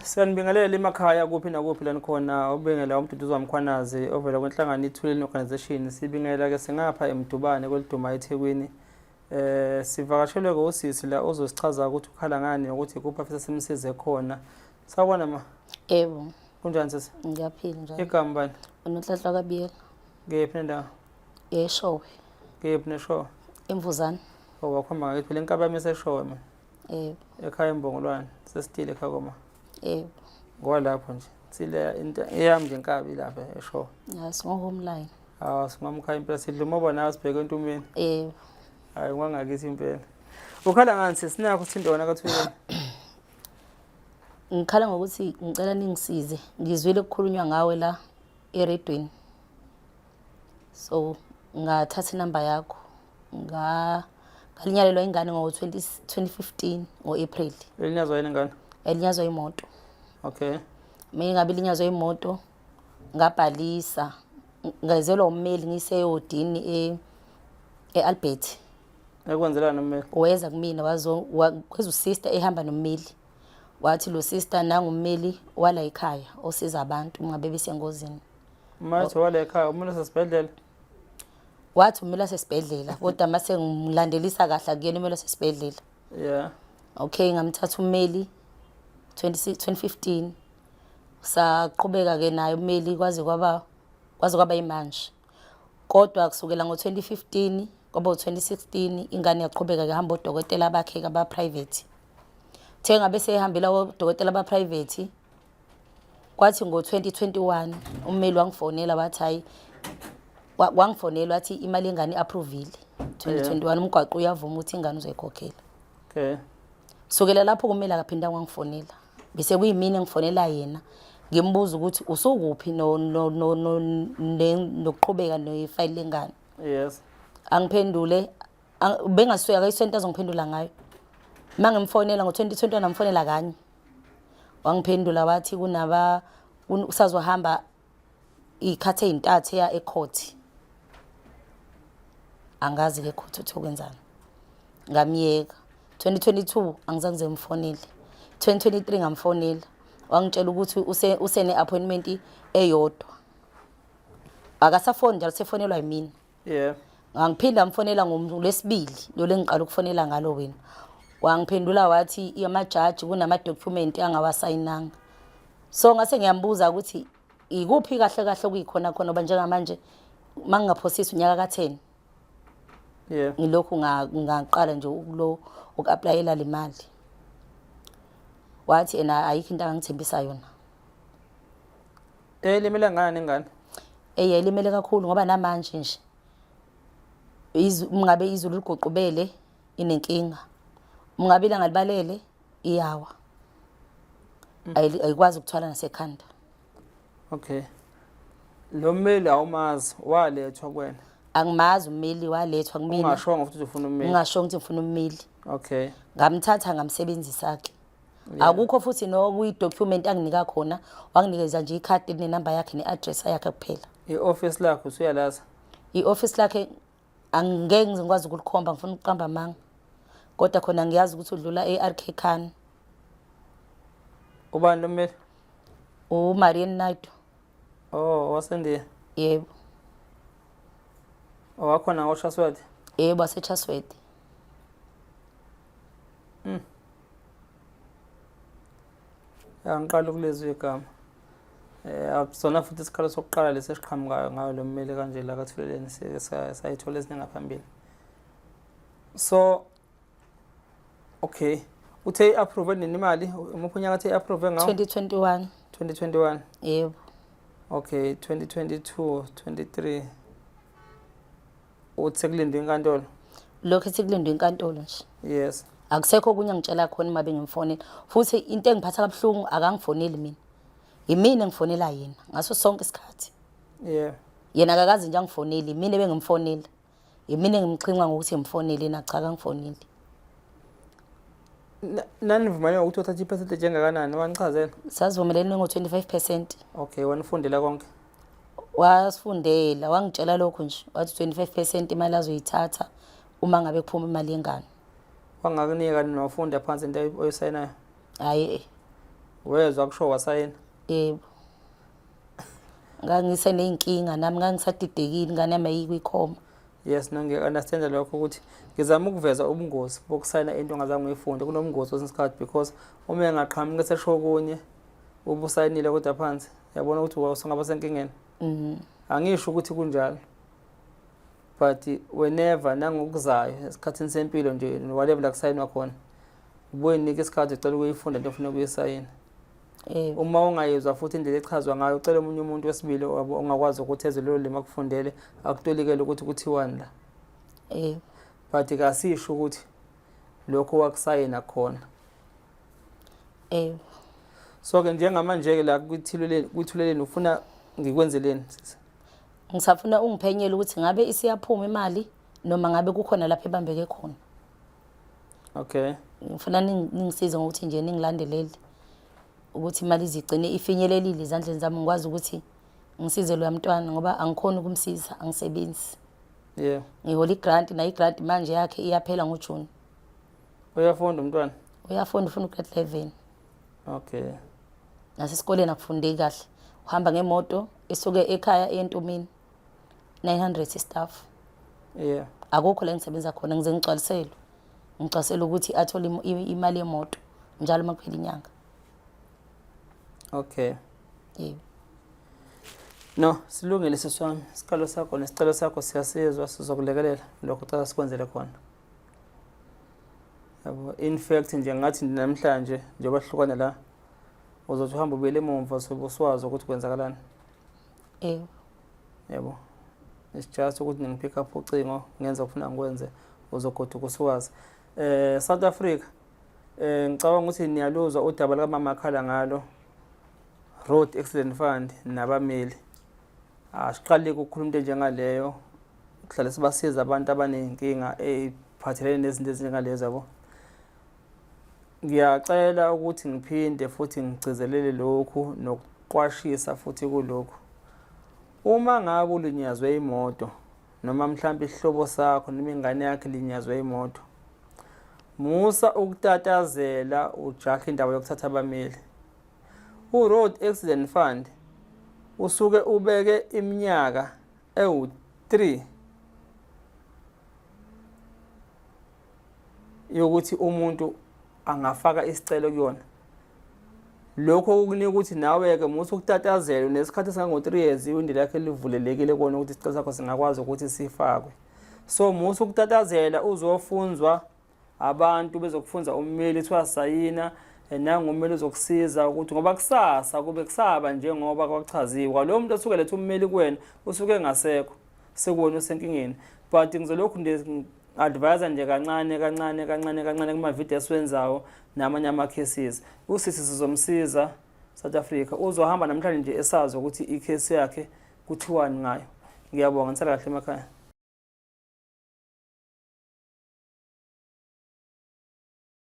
Siyanibingelela emakhaya kuphi nakuphi lana khona ubingela uMduduzo wamkhwanazi ovela kwenhlangano iThuleni Organization. Sibingela ke singapha eMdubane kweliduma eThekwini. Sivakashelwe ngosisi la ozosichaza ukuthi ukhala ngani ukuthi kuphi afisa simsize khona. Sawubona ma. Yebo. Kunjani sisi? Ngiyaphila njalo. Igama bani? Unohlanhla kabiyela. Ngephi nendawo? Eshowe. Ngephi neshowe? Emvuzane. Wakhomba ngakithi phela inkaba yeseshowe mina. Yebo. Ekhaya eMbongolwane sesitile ekhaya koma. Yebo. Ngolapho nje. Sile into eyami nje inkabi lapha eshowe. Yasi ngo-home line. Singamkhaya impela sidluma bona asibheke entumeni. Yebo. Hayi ngangakithi impela. Ukhala ngani sesinakho sithindona kaThuleni? Ngikhala ngokuthi ngicela ningisize. Ngizwile ukukhulunywa ngawe la eredweni. So ngathatha inamba yakho. Ngalinyalelwa ingane ngo-2015 ngo-April. Elinyazwa yini ingane? Elinyazwa imoto. Okay. Mina ngabe linyazwa imoto ngabhalisa. Ngazelwa ummeli ngiseyodini eAlbert. Ekwenzelana ummeli? Weza kumina kweza usister ehamba nommeli. Wathi lo sister nangummeli wala ekhaya osiza abantu ngabe besengozini. Manje wala ekhaya umuntu sesibhedlela? Wathi ummeli sesibhedlela kodwa mase ngilandelisa kahle kuyena ummeli sesibhedlela. Yeah. Okay ngamthatha ummeli 2015 saqhubeka ke naye ummeli kwaze kwaba imanje. Kodwa kusukela ngo2015 kwaba u2016 ingane yaqhubeka ke hamba odokotela bakhe aba private. Thenga bese ehambela odokotela aba private. Kwathi ngo2021 ummeli wangifonela wathi hayi wangifonela wathi imali engane approvile 2021 umgwaqo uyavuma ukuthi ingane uzoyikhokhela. Okay. Sukela lapho kumele akaphinda wangifonela. Bese kuyimini ngifonela yena ngimbuza ukuthi usukuphi nokuqhubeka nefile lengane. Yes. Angiphendule bengasuka kayisonto azongiphendula ngayo. Mangimfonela ngo2020 namfonela kanye. Wangiphendula wathi kunaba usazohamba ikhathe ezintathu eya ecourt. Angazi ke court uthokwenzani. Ngamiyeka 2022 angizange ngimfonele. 2023 ngamfonela. Wangitshela ukuthi usene appointment eyodwa. Akasafoni njalo sefonelwa yimina. Yeah. Ngangiphinda mfonela ngolwesibili lo lengiqala ukufonela ngalo wena. Wangiphendula wathi amajaji kunama document angawasayinanga. So ngase ngiyambuza ukuthi ikuphi kahle kahle kuyikhona khona oba njengamanje mangingaphosisa unyaka ka10. Yeah. Ngilokhu ngaqala nje ukuapplyela le mali. Wathi ena ayikho into angithembisa yona. Limele ngani ingane? Limele kakhulu ngoba namanje nje ngabe izulu ligoqubele inenkinga. Ngabe ngalibalele iyawa. Ayikwazi ukuthwala nasekhanda. Okay. Lo mmeli awumazi walethwa kwena? Angimazi ummeli walethwa kumina. Ungashongo futhi ufuna ummeli? Ngingasho ukuthi ngifuna ummeli. Okay. Ngamthatha ngamsebenzisa ke. Akukho futhi no kuyidocument anginika khona wanginikeza nje ikhadi nenamba yakhe neaddress yakhe kuphela. I-office lakho usuyalaza? I-office lakhe angeke ngikwazi ukulikhomba ngifuna ukuqamba amanga. Kodwa khona ngiyazi ukuthi udlula eRK Khan. Ubani lo mmeli? Marian Naito. Oh, wasendiya? Yebo. Wakhona ngoShaswati? Yebo waseChaswati. Angiqala ukulezwa igama. Akusona futhi isikhala sokuqala lesesiqhamukayo ngayo lo mmeli kanje la kaThuleni sayithola ezinengaphambili. So okay. Uthe approve nini imali? Umuphi unyaka uthe approve ngawo? 2021. 2021. Yebo. Okay, 2022, 23. Uthi sekulindwe inkantolo? Lokho sekulindwe inkantolo nje. Yes. Akusekho kunye ngitshela khona mabe ngimfonela. Futhi into engiphatha kabuhlungu akangifoneli mina. Yimina ngifonela yena ngaso sonke isikhathi. Yeah. Yena akakazi nje angifoneli, mina bengimfonela. Yimina ngimxhinqa ngokuthi ngimfonele na cha kangifoneli. Nani vumelana ukuthi uthatha ipercentage engakanani wanichazela? Sazivumelene ngo25%. Okay, wanifundela konke? Wasifundela, wangitshela lokho nje. Wathi 25% imali azoyithatha uma ngabe kuphuma imali yengane. Wangakunika nini wafunda phansi into oyisayinayo? Hayi wezwa kusho wasayina? Yebo. Ngangise nenkinga nami ngangisadidekile ingane yami ayikwikhoma. Yes, ngiye-understand lokho ukuthi ngizama ukuveza ubungozi bokusayina into ongazange uyifunde. Kunomngozi kwesinye isikhathi because uma engaqhamuka esesho okunye ubusayinile kodwa phansi yabona ukuthi usungaba senkingeni. Angisho ukuthi kunjalo, but whenever nangokuzayo esikhathini sempilo nje whatever la kusayinwa khona ubuye nike isikhathi ucela ukuyifunda into ofuna ukuyisayina. Uma ungayezwa futhi indlela echazwa ngayo ucela omunye umuntu wesibili ongakwazi ukuthi eze lelo lima akufundele akutolikele ukuthi kuthiwani la. But kasisho ukuthi lokho wakusayina khona. So ke njengamanje ke la kwithuleleni ufuna ngikwenzeleni sisi? Ngisafuna ungiphenyele ukuthi ngabe isiyaphuma imali noma ngabe kukhona lapha ebambeke khona. Okay. Ngifuna ningisize ngokuthi nje ningilandelele ukuthi imali izigcine ifinyelelile izandleni zami ngikwazi ukuthi ngisize lo mntwana ngoba angikhona ukumsiza angisebenzi. Yeah. Ngihola igrant na igrant manje yakhe iyaphela ngoJune. Uyafunda umntwana? Uyafunda ufuna ugrade 11. Okay. Nasesikoleni akufundeki kahle. Uhamba ngemoto esuke ekhaya eNtomini 900 staff. Yeah. Akukho la ngisebenza khona ngize ngicwaliselwe. Ngicwasela ukuthi athole imali yemoto njalo makuphela inyanga. Okay. Yebo. No, silungile siswami. Isikalo sakho nesicelo sakho siyasizwa sizokulekelela lokho ucela sikwenzele khona. Yabo, in fact nje ngathi namhlanje nje bahlukana la uzothi uhamba ubele emumva sobuswazi ukuthi kwenzakalani. Yabo. Isijasa ukuthi ngipick up ucingo ngenza ukufuna ngikwenze uzogoduka uswazi. South Africa ngicabanga ukuthi niyaluzwa udaba lika mama khala ngalo Road Accident Fund nabameli. Asiqale ukukhuluma into njengaleyo kuhlala sibasiza abantu abanenkinga eziphathelene nezinto ezinjengalezo yabo. Ngiyacela ukuthi ngiphinde futhi ngigcizelele lokhu nokuqwashisa futhi kulokhu. Uma ngabe ulinyazwe imoto noma mhlawumbe isihlobo sakho noma ingane yakhe linyazwe imoto, musa ukutatazela ujakhe indawo yokuthatha abameli. U-Road Accident Fund usuke ubeke iminyaka ewu-3 yokuthi umuntu angafaka isicelo kuyona. Lokho ukunika ukuthi nawe-ke musa ukutatazela nesikhathi esingango-3 years indlela yakhe livulelekile kona ukuthi isicelo sakho singakwazi ukuthi sifakwe. So musa ukutatazela uzofunzwa abantu bezokufunza ummeli kuthiwa sayina nangummeli uzokusiza ukuthi ngoba kusasa kube kusaba njengoba kwachaziwe. Kwalo muntu osuke letha ummeli kuwena usuke engasekho sekuwona usenkingeni. But ngizolokhu advisor nje kancane kuma video esiwenzayo namanye ama cases. Usisi sizomsiza South Africa uzohamba namhlanje nje esazi ukuthi icase yakhe kuthiwani ngayo. Ngiyabonga ngisala kahle emakhaya.